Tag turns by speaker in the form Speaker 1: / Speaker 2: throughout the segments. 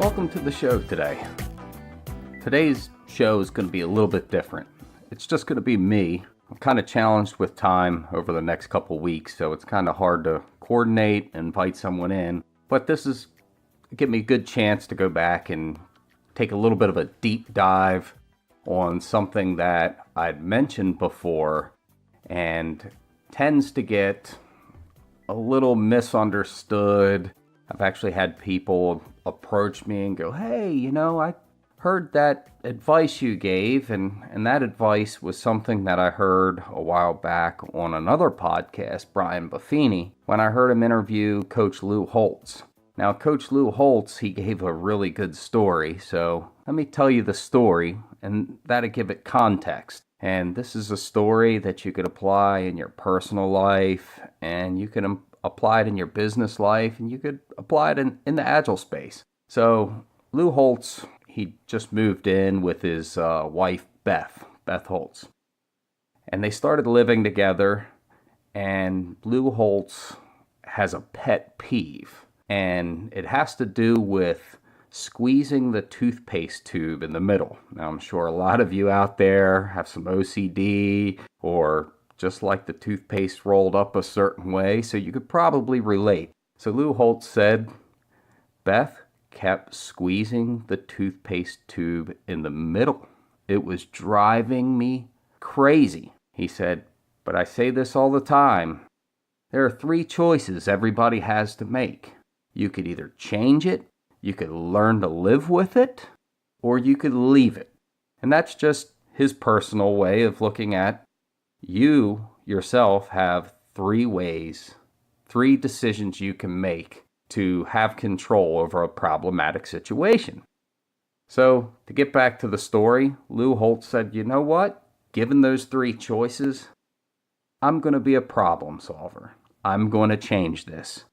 Speaker 1: Welcome to the show today. Today's show is going to be a little bit different. It's just going to be me. I'm kind of challenged with time over the next couple weeks, so it's kind of hard to coordinate and invite someone in. But this is give me a good chance to go back and take a little bit of a deep dive on something that I'd mentioned before and tends to get a little misunderstood. I've actually had people approach me and go, hey, I heard that advice you gave, and that advice was something that I heard a while back on another podcast, Brian Buffini, when I heard him interview Coach Lou Holtz. Now, Coach Lou Holtz, he gave a really good story, so let me tell you the story, and that'll give it context. And this is a story that you could apply in your personal life, and you can apply it in your business life, and you could apply it in the Agile space. So Lou Holtz, he just moved in with his wife, Beth Holtz. And they started living together, and Lou Holtz has a pet peeve, and it has to do with squeezing the toothpaste tube in the middle. Now, I'm sure a lot of you out there have some OCD or just like the toothpaste rolled up a certain way, so you could probably relate. So Lou Holtz said, Beth kept squeezing the toothpaste tube in the middle. It was driving me crazy. He said, but I say this all the time. There are three choices everybody has to make. You could either change it, you could learn to live with it, or you could leave it. And that's just his personal way of looking at you yourself have three decisions you can make to have control over a problematic situation. So, to get back to the story, Lou Holtz said, you know what? Given those three choices, I'm going to be a problem solver. I'm going to change this.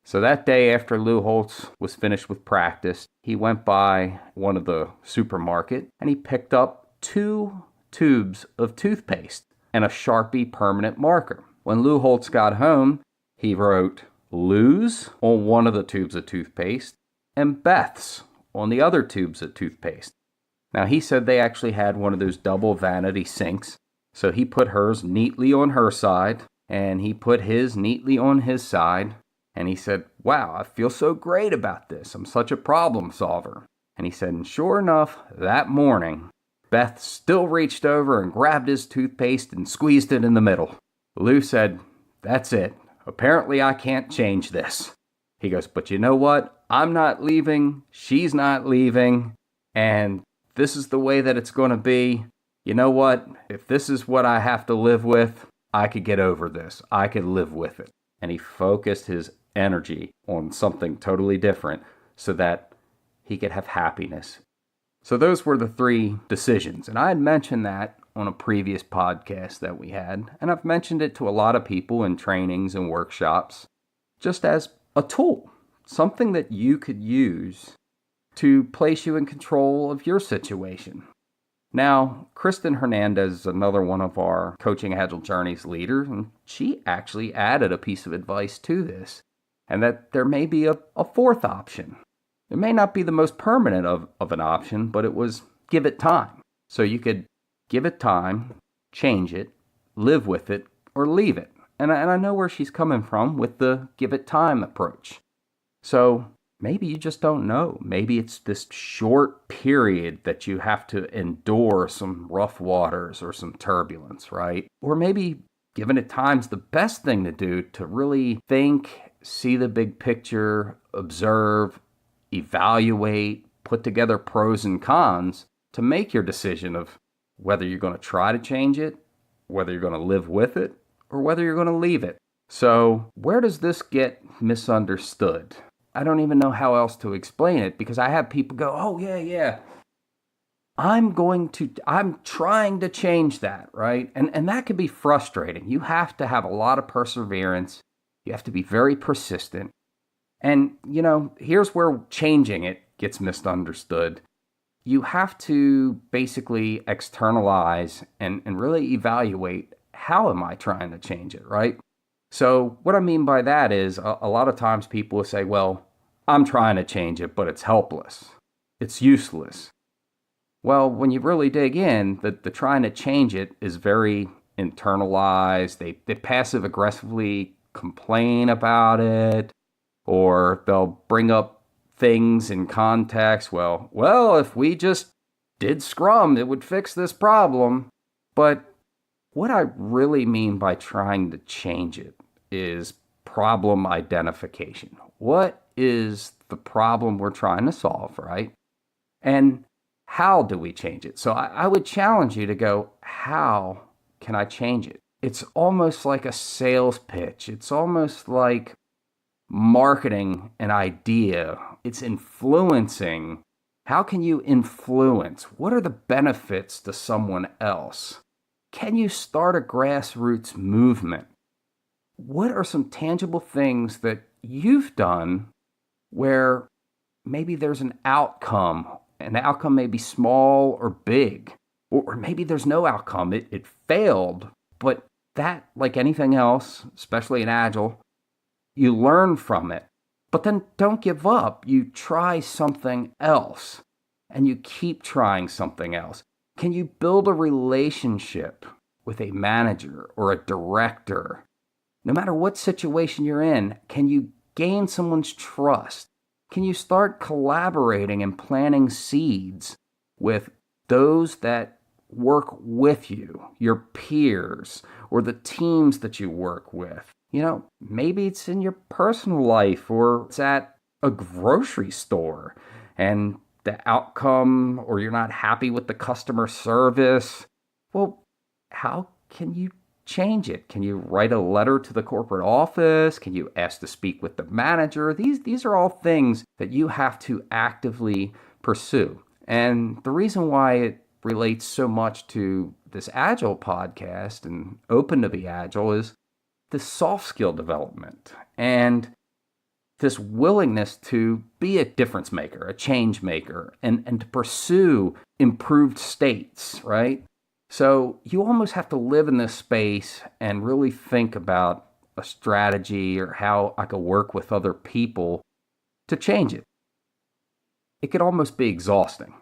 Speaker 1: So that day after Lou Holtz was finished with practice, he went by one of the supermarket and he picked up 2 tubes of toothpaste and a Sharpie permanent marker. When Lou Holtz got home, he wrote Lou's on one of the tubes of toothpaste and Beth's on the other tubes of toothpaste. Now, he said they actually had one of those double vanity sinks, so he put hers neatly on her side and he put his neatly on his side. And he said, wow, I feel so great about this. I'm such a problem solver. And he said, and sure enough, that morning, Beth still reached over and grabbed his toothpaste and squeezed it in the middle. Lou said, that's it. Apparently I can't change this. He goes, but you know what? I'm not leaving. She's not leaving. And this is the way that it's going to be. You know what? If this is what I have to live with, I could get over this. I could live with it. And he focused his energy on something totally different so that he could have happiness. So those were the 3 decisions. And I had mentioned that on a previous podcast that we had. And I've mentioned it to a lot of people in trainings and workshops just as a tool, something that you could use to place you in control of your situation. Now, Kristen Hernandez is another one of our Coaching Agile Journeys leaders, and she actually added a piece of advice to this, and that there may be a 4th option. It may not be the most permanent of an option, but it was give it time. So you could give it time, change it, live with it, or leave it. And I know where she's coming from with the give it time approach. So maybe you just don't know. Maybe it's this short period that you have to endure some rough waters or some turbulence, right? Or maybe giving it time's the best thing to do to really think, see the big picture, observe, evaluate, put together pros and cons to make your decision of whether you're going to try to change it, whether you're going to live with it, or whether you're going to leave it. So where does this get misunderstood? I don't even know how else to explain it because I have people go, oh, yeah. I'm trying to change that, right? And that can be frustrating. You have to have a lot of perseverance. You have to be very persistent. And, here's where changing it gets misunderstood. You have to basically externalize and really evaluate, how am I trying to change it, right? So what I mean by that is a lot of times people will say, well, I'm trying to change it, but it's helpless. It's useless. Well, when you really dig in, the trying to change it is very internalized. They passive aggressively complain about it, or they'll bring up things in context. Well, if we just did Scrum, it would fix this problem. But what I really mean by trying to change it is problem identification. What is the problem we're trying to solve, right? And how do we change it? So I would challenge you to go, how can I change it? It's almost like a sales pitch. It's almost like marketing an idea. It's influencing. How can you influence? What are the benefits to someone else? Can you start a grassroots movement? What are some tangible things that you've done where maybe there's an outcome? An outcome may be small or big, or maybe there's no outcome. It failed, but that, like anything else, especially in Agile, you learn from it. But then don't give up. You try something else, and you keep trying something else. Can you build a relationship with a manager or a director? No matter what situation you're in, can you gain someone's trust? Can you start collaborating and planting seeds with those that work with you, your peers, or the teams that you work with? Maybe it's in your personal life, or it's at a grocery store, and the outcome, or you're not happy with the customer service. Well, how can you change it? Can you write a letter to the corporate office? Can you ask to speak with the manager? These are all things that you have to actively pursue. And the reason why it relates so much to this Agile podcast and Open to be Agile is the soft skill development and this willingness to be a difference maker, a change maker, and to pursue improved states, right? So you almost have to live in this space and really think about a strategy or how I could work with other people to change it. It could almost be exhausting.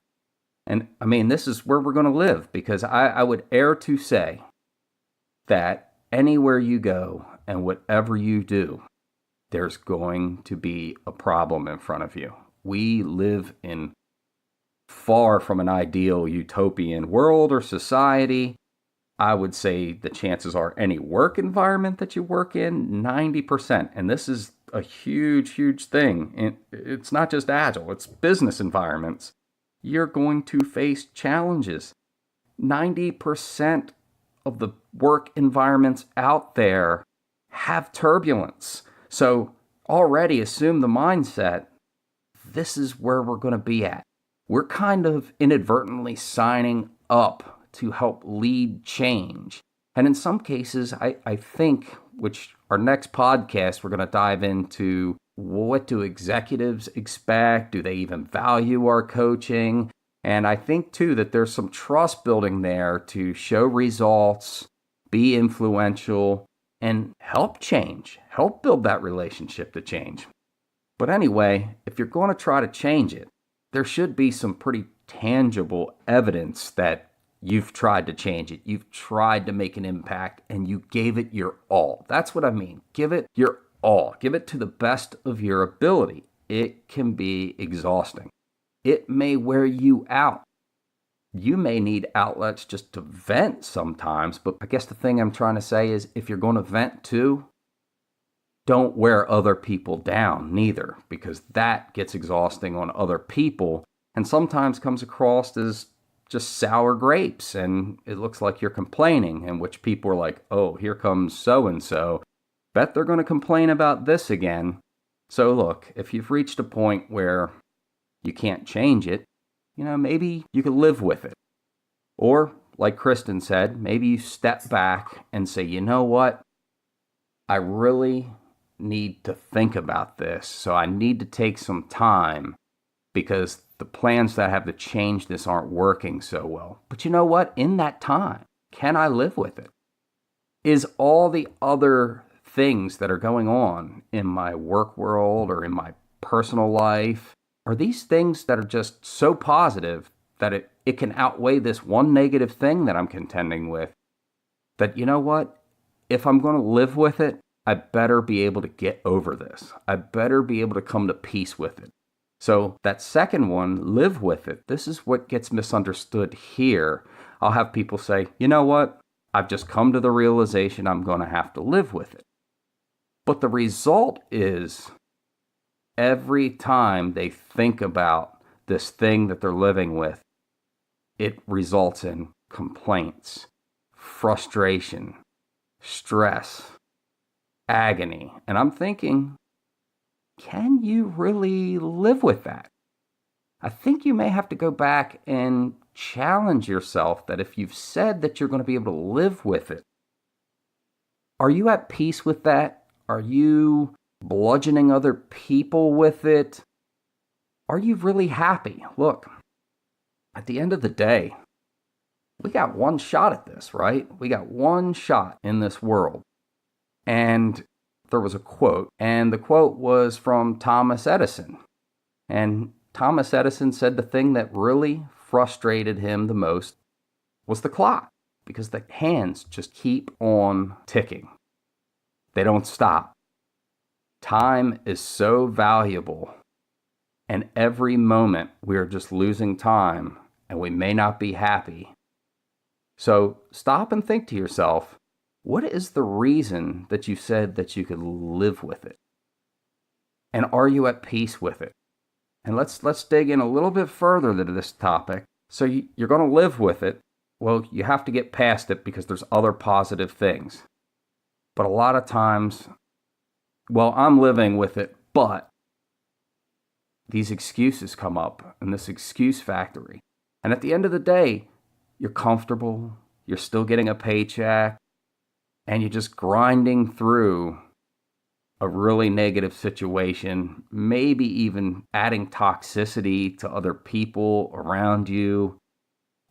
Speaker 1: And I mean, this is where we're going to live, because I would err to say that anywhere you go and whatever you do, there's going to be a problem in front of you. We live in far from an ideal utopian world or society. I would say the chances are any work environment that you work in, 90%. And this is a huge, huge thing. It's not just Agile, it's business environments. You're going to face challenges. 90% of the work environments out there have turbulence. So already assume the mindset, this is where we're going to be at. We're kind of inadvertently signing up to help lead change. And in some cases, I think, which our next podcast, we're going to dive into, what do executives expect? Do they even value our coaching? And I think, too, that there's some trust building there to show results, be influential, and help change, help build that relationship to change. But anyway, if you're going to try to change it, there should be some pretty tangible evidence that you've tried to change it. You've tried to make an impact and you gave it your all. That's what I mean. Give it your all. Give it to the best of your ability. It can be exhausting. It may wear you out. You may need outlets just to vent sometimes, but I guess the thing I'm trying to say is if you're going to vent too, don't wear other people down neither, because that gets exhausting on other people and sometimes comes across as just sour grapes, and it looks like you're complaining, in which people are like, oh, here comes so-and-so. Bet they're going to complain about this again. So look, if you've reached a point where you can't change it, maybe you could live with it. Or, like Kristen said, maybe you step back and say, you know what? I really need to think about this. So I need to take some time because the plans that I have to change this aren't working so well. But you know what? In that time, can I live with it? Is all the other things that are going on in my work world or in my personal life? Are these things that are just so positive that it can outweigh this one negative thing that I'm contending with? That, you know what? If I'm going to live with it, I better be able to get over this. I better be able to come to peace with it. So that second one, live with it. This is what gets misunderstood here. I'll have people say, you know what? I've just come to the realization I'm going to have to live with it. But the result is every time they think about this thing that they're living with, it results in complaints, frustration, stress, agony. And I'm thinking, can you really live with that? I think you may have to go back and challenge yourself that if you've said that you're going to be able to live with it, are you at peace with that? Are you bludgeoning other people with it? Are you really happy? Look, at the end of the day, we got one shot at this, right? We got one shot in this world. And there was a quote, and the quote was from Thomas Edison. And Thomas Edison said the thing that really frustrated him the most was the clock, because the hands just keep on ticking. They don't stop. Time is so valuable, and every moment we are just losing time, and we may not be happy. So stop and think to yourself, what is the reason that you said that you could live with it? And are you at peace with it? And let's dig in a little bit further to this topic. So you're going to live with it. Well, you have to get past it because there's other positive things. But a lot of times, well, I'm living with it, but these excuses come up in this excuse factory. And at the end of the day, you're comfortable, you're still getting a paycheck, and you're just grinding through a really negative situation, maybe even adding toxicity to other people around you.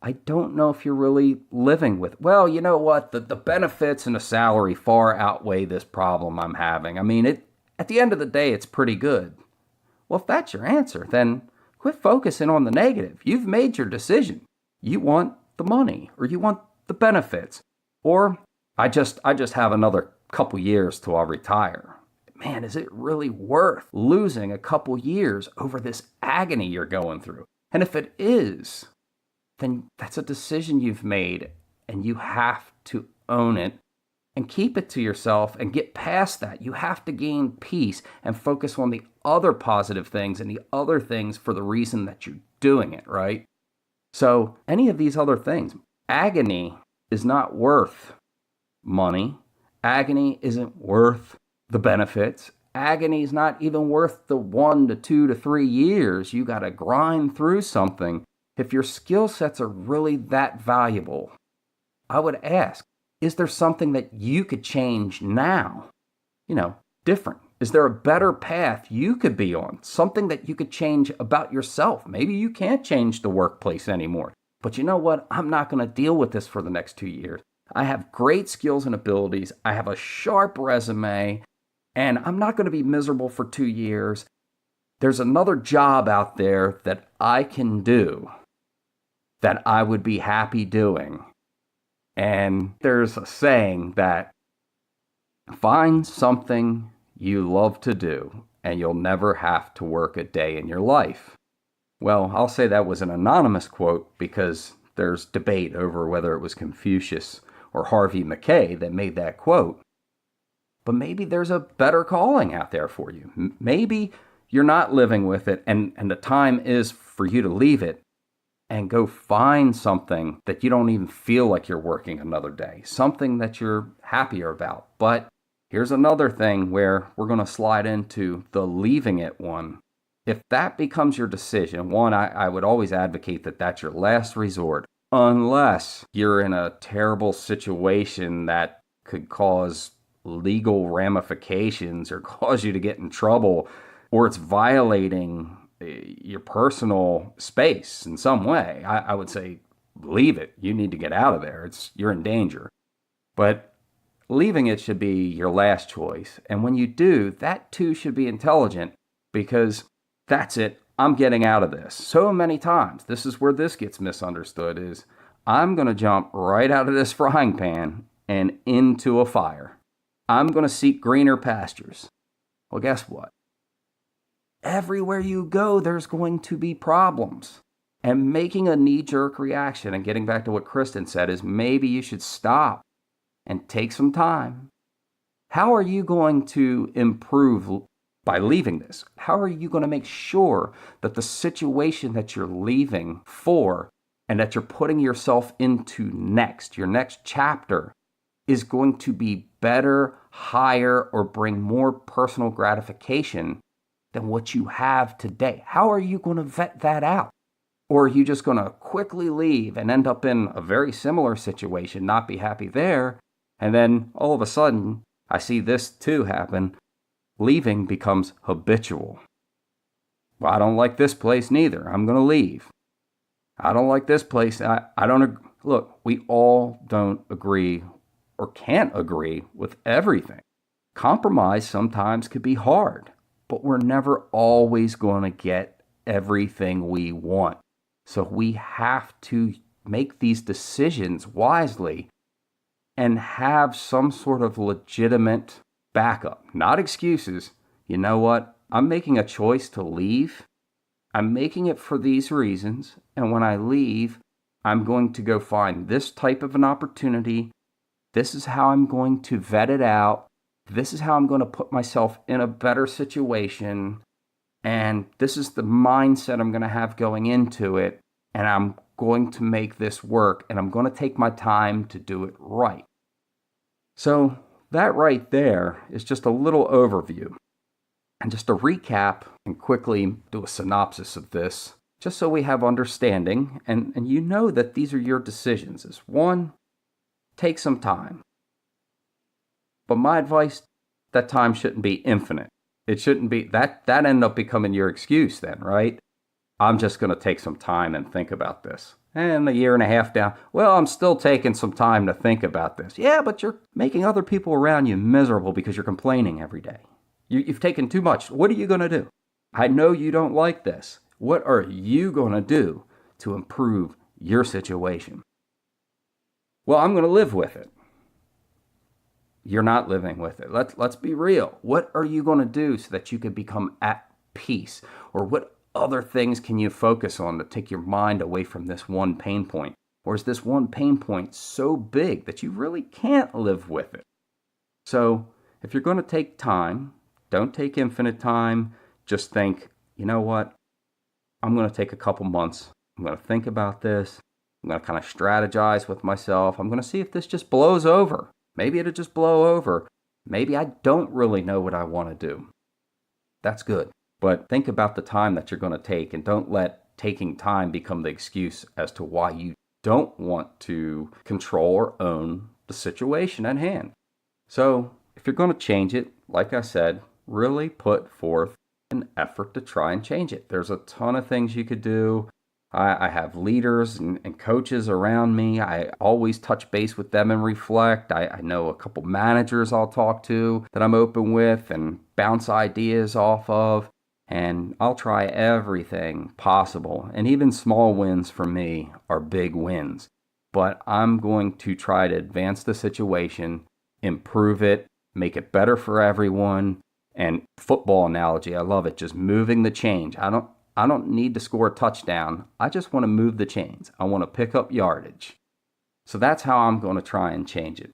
Speaker 1: I don't know if you're really living with, well, you know what, the benefits and the salary far outweigh this problem I'm having. I mean, at the end of the day, it's pretty good. Well, if that's your answer, then quit focusing on the negative. You've made your decision. You want the money, or you want the benefits, or I just have another couple years till I'll retire. Man, is it really worth losing a couple years over this agony you're going through? And if it is, then that's a decision you've made, and you have to own it and keep it to yourself and get past that. You have to gain peace and focus on the other positive things and the other things for the reason that you're doing it, right? So any of these other things, agony is not worth money. Agony isn't worth the benefits. Agony is not even worth the 1 to 2 to 3 years you got to grind through something. If your skill sets are really that valuable, I would ask, is there something that you could change now? Different. Is there a better path you could be on? Something that you could change about yourself? Maybe you can't change the workplace anymore. But you know what? I'm not going to deal with this for the next 2 years. I have great skills and abilities. I have a sharp resume. And I'm not going to be miserable for 2 years. There's another job out there that I can do that I would be happy doing. And there's a saying that find something you love to do and you'll never have to work a day in your life. Well, I'll say that was an anonymous quote because there's debate over whether it was Confucius or Harvey Mackay that made that quote. But maybe there's a better calling out there for you. Maybe you're not living with it and the time is for you to leave it and go find something that you don't even feel like you're working another day, something that you're happier about. But here's another thing where we're going to slide into the leaving it one. If that becomes your decision, one, I would always advocate that that's your last resort, unless you're in a terrible situation that could cause legal ramifications or cause you to get in trouble, or it's violating your personal space in some way. I would say leave it. You need to get out of there. You're in danger. But leaving it should be your last choice. And when you do, that too should be intelligent. because that's it. I'm getting out of this. So many times, this is where this gets misunderstood, is I'm going to jump right out of this frying pan and into a fire. I'm going to seek greener pastures. Well, guess what? Everywhere you go, there's going to be problems. And making a knee-jerk reaction, and getting back to what Kristen said, is maybe you should stop and take some time. How are you going to improve by leaving this? How are you going to make sure that the situation that you're leaving for and that you're putting yourself into next, your next chapter, is going to be better, higher, or bring more personal gratification than what you have today? How are you going to vet that out? Or are you just going to quickly leave and end up in a very similar situation, not be happy there, and then all of a sudden, I see this too happen, leaving becomes habitual. Well, I don't like this place neither. I'm going to leave. I don't like this place. I don't look, we all don't agree or can't agree with everything. Compromise sometimes could be hard, but we're never always going to get everything we want. So we have to make these decisions wisely and have some sort of legitimate backup, not excuses. You know what? I'm making a choice to leave. I'm making it for these reasons. And when I leave, I'm going to go find this type of an opportunity. This is how I'm going to vet it out. This is how I'm going to put myself in a better situation. And this is the mindset I'm going to have going into it. And I'm going to make this work. And I'm going to take my time to do it right. So that right there is just a little overview. And just to recap and quickly do a synopsis of this, just so we have understanding, and you know that these are your decisions, is one, take some time. But my advice, that time shouldn't be infinite. It shouldn't be, that ended up becoming your excuse then, right? I'm just going to take some time and think about this. And a year and a half down, well, I'm still taking some time to think about this. Yeah, but you're making other people around you miserable because you're complaining every day. You've taken too much. What are you going to do? I know you don't like this. What are you going to do to improve your situation? Well, I'm going to live with it. You're not living with it. Let's be real. What are you going to do so that you can become at peace? Or what other things can you focus on to take your mind away from this one pain point? Or is this one pain point so big that you really can't live with it? So if you're going to take time, don't take infinite time. Just think, you know what? I'm going to take a couple months. I'm going to think about this. I'm going to kind of strategize with myself. I'm going to see if this just blows over. Maybe it'll just blow over. Maybe I don't really know what I want to do. That's good. But think about the time that you're going to take, and don't let taking time become the excuse as to why you don't want to control or own the situation at hand. So if you're going to change it, like I said, really put forth an effort to try and change it. There's a ton of things you could do. I have leaders and coaches around me. I always touch base with them and reflect. I know a couple managers I'll talk to that I'm open with and bounce ideas off of. And I'll try everything possible. And even small wins for me are big wins. But I'm going to try to advance the situation, improve it, make it better for everyone. And football analogy, I love it. Just moving the change. I don't need to score a touchdown. I just want to move the chains. I want to pick up yardage. So that's how I'm going to try and change it.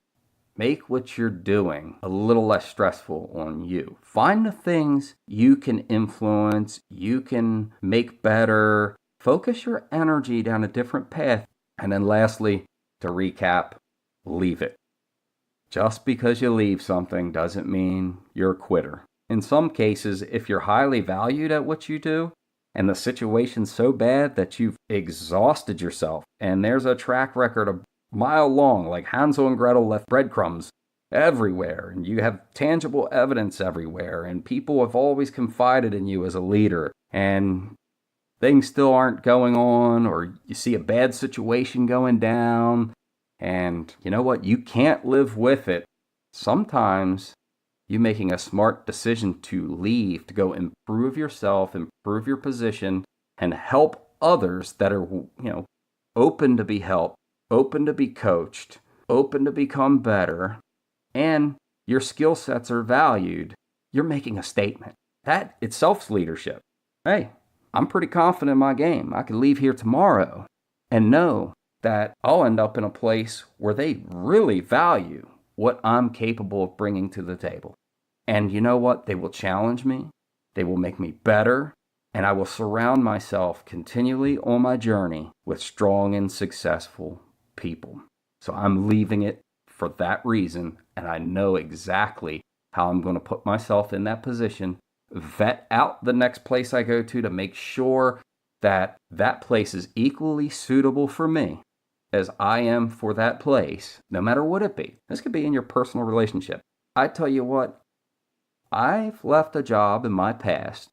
Speaker 1: Make what you're doing a little less stressful on you. Find the things you can influence, you can make better. Focus your energy down a different path. And then lastly, to recap, leave it. Just because you leave something doesn't mean you're a quitter. In some cases, if you're highly valued at what you do, and the situation's so bad that you've exhausted yourself, and there's a track record a mile long, like Hansel and Gretel left breadcrumbs everywhere, and you have tangible evidence everywhere, and people have always confided in you as a leader, and things still aren't going on, or you see a bad situation going down, and you know what? You can't live with it. Sometimes You making a smart decision to leave, to go improve yourself, improve your position, and help others that are, open to be helped, open to be coached, open to become better, and your skill sets are valued. You're making a statement. That itself's leadership. Hey, I'm pretty confident in my game. I could leave here tomorrow and know that I'll end up in a place where they really value what I'm capable of bringing to the table. And you know what? They will challenge me. They will make me better. And I will surround myself continually on my journey with strong and successful people. So I'm leaving it for that reason. And I know exactly how I'm going to put myself in that position, vet out the next place I go to make sure that that place is equally suitable for me as I am for that place, no matter what it be. This could be in your personal relationship. I tell you what, I've left a job in my past,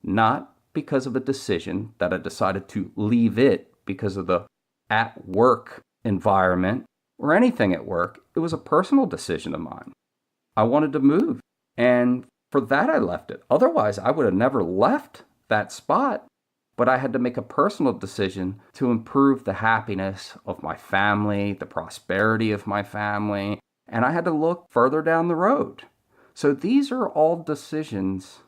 Speaker 1: not because of a decision that I decided to leave it because of the at-work environment or anything at work. It was a personal decision of mine. I wanted to move, and for that I left it. Otherwise, I would have never left that spot. But I had to make a personal decision to improve the happiness of my family, the prosperity of my family, and I had to look further down the road. So these are all decisions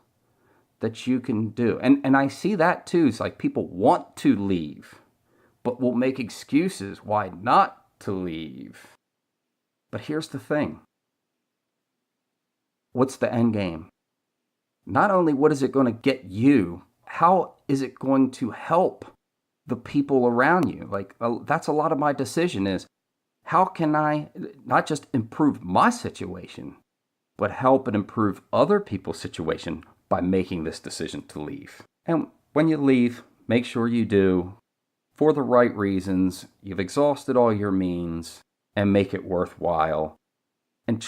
Speaker 1: that you can do. And I see that too. It's like people want to leave, but will make excuses why not to leave. But here's the thing. What's the end game? Not only what is it going to get you, how is it going to help the people around you? That's a lot of my decision is, how can I not just improve my situation, but help and improve other people's situation by making this decision to leave? And when you leave, make sure you do for the right reasons. You've exhausted all your means, and make it worthwhile. And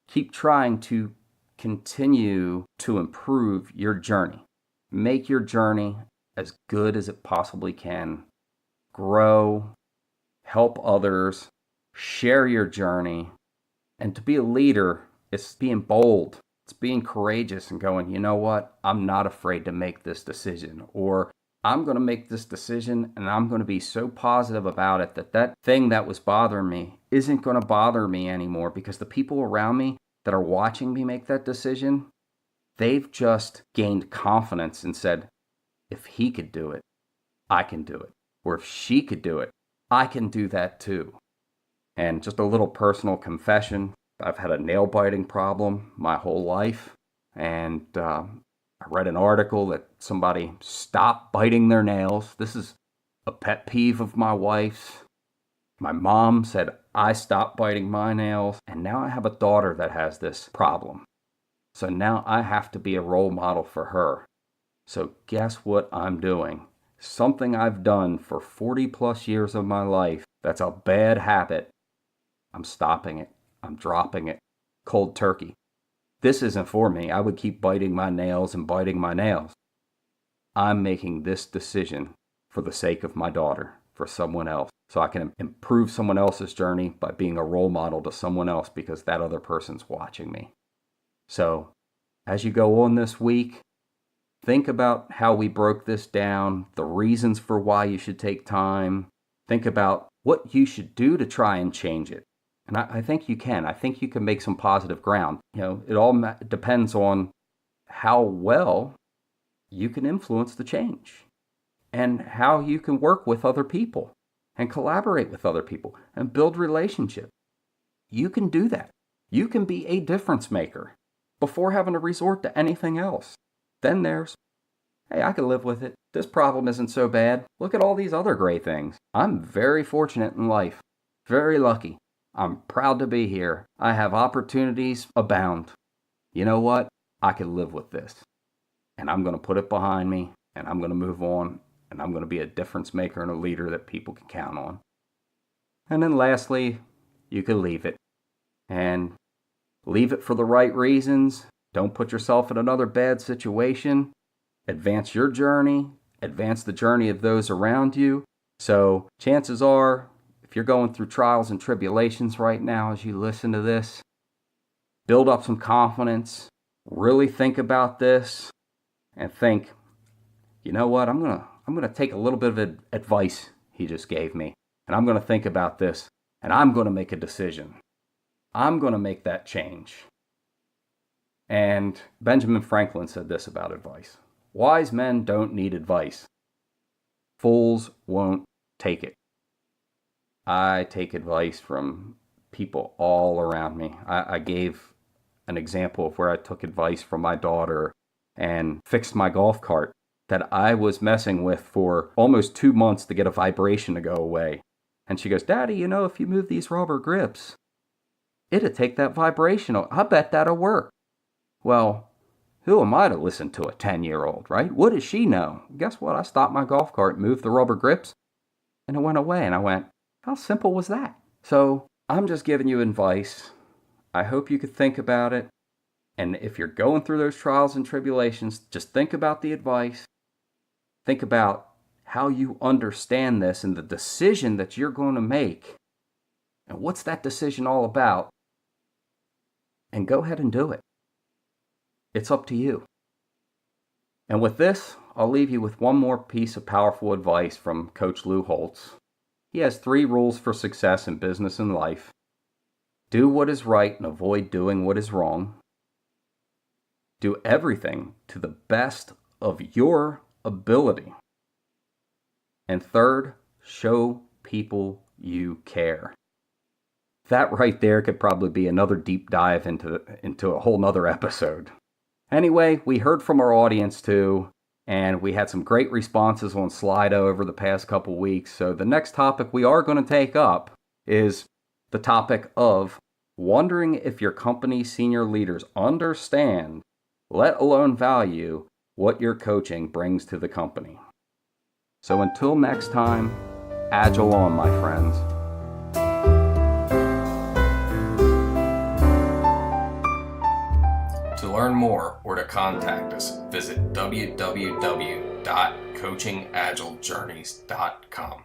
Speaker 1: keep trying to continue to improve your journey. Make your journey as good as it possibly can. Grow, help others, share your journey. And to be a leader, it's being bold. It's being courageous and going, you know what? I'm not afraid to make this decision. Or I'm going to make this decision and I'm going to be so positive about it that thing that was bothering me isn't going to bother me anymore, because the people around me that are watching me make that decision, they've just gained confidence and said, if he could do it, I can do it. Or if she could do it, I can do that too. And just a little personal confession. I've had a nail biting problem my whole life. And I read an article that somebody stopped biting their nails. This is a pet peeve of my wife's. My mom said I stopped biting my nails. And now I have a daughter that has this problem. So now I have to be a role model for her. So guess what I'm doing? Something I've done for 40 plus years of my life that's a bad habit. I'm stopping it. I'm dropping it. Cold turkey. This isn't for me. I would keep biting my nails and biting my nails. I'm making this decision for the sake of my daughter, for someone else, so I can improve someone else's journey by being a role model to someone else because that other person's watching me. So, as you go on this week, think about how we broke this down, the reasons for why you should take time. Think about what you should do to try and change it. And I think you can. I think you can make some positive ground. It all depends on how well you can influence the change and how you can work with other people and collaborate with other people and build relationships. You can do that. You can be a difference maker before having to resort to anything else. Then there's, hey, I can live with it. This problem isn't so bad. Look at all these other great things. I'm very fortunate in life. Very lucky. I'm proud to be here. I have opportunities abound. You know what? I can live with this. And I'm going to put it behind me, and I'm going to move on, and I'm going to be a difference maker and a leader that people can count on. And then lastly, you can leave it. And leave it for the right reasons. Don't put yourself in another bad situation. Advance your journey. Advance the journey of those around you. So chances are, if you're going through trials and tribulations right now as you listen to this, build up some confidence, really think about this, and think, you know what, I'm gonna take a little bit of advice he just gave me, and I'm gonna think about this, and I'm gonna make a decision. I'm gonna make that change. And Benjamin Franklin said this about advice: wise men don't need advice. Fools won't take it. I take advice from people all around me. I gave an example of where I took advice from my daughter and fixed my golf cart that I was messing with for almost 2 months to get a vibration to go away. And she goes, Daddy, if you move these rubber grips, it'd take that vibration. I bet that'll work. Well, who am I to listen to a 10-year-old, right? What does she know? Guess what? I stopped my golf cart, moved the rubber grips, and it went away. And I went, how simple was that? So I'm just giving you advice. I hope you could think about it. And if you're going through those trials and tribulations, just think about the advice. Think about how you understand this and the decision that you're going to make. And what's that decision all about? And go ahead and do it. It's up to you. And with this, I'll leave you with one more piece of powerful advice from Coach Lou Holtz. He has 3 rules for success in business and life. Do what is right and avoid doing what is wrong. Do everything to the best of your ability. And third, show people you care. That right there could probably be another deep dive into a whole nother episode. Anyway, we heard from our audience too, and we had some great responses on Slido over the past couple weeks. So the next topic we are going to take up is the topic of wondering if your company's senior leaders understand, let alone value, what your coaching brings to the company. So until next time, Agile on, my friends. To learn more or to contact us, visit www.coachingagilejourneys.com.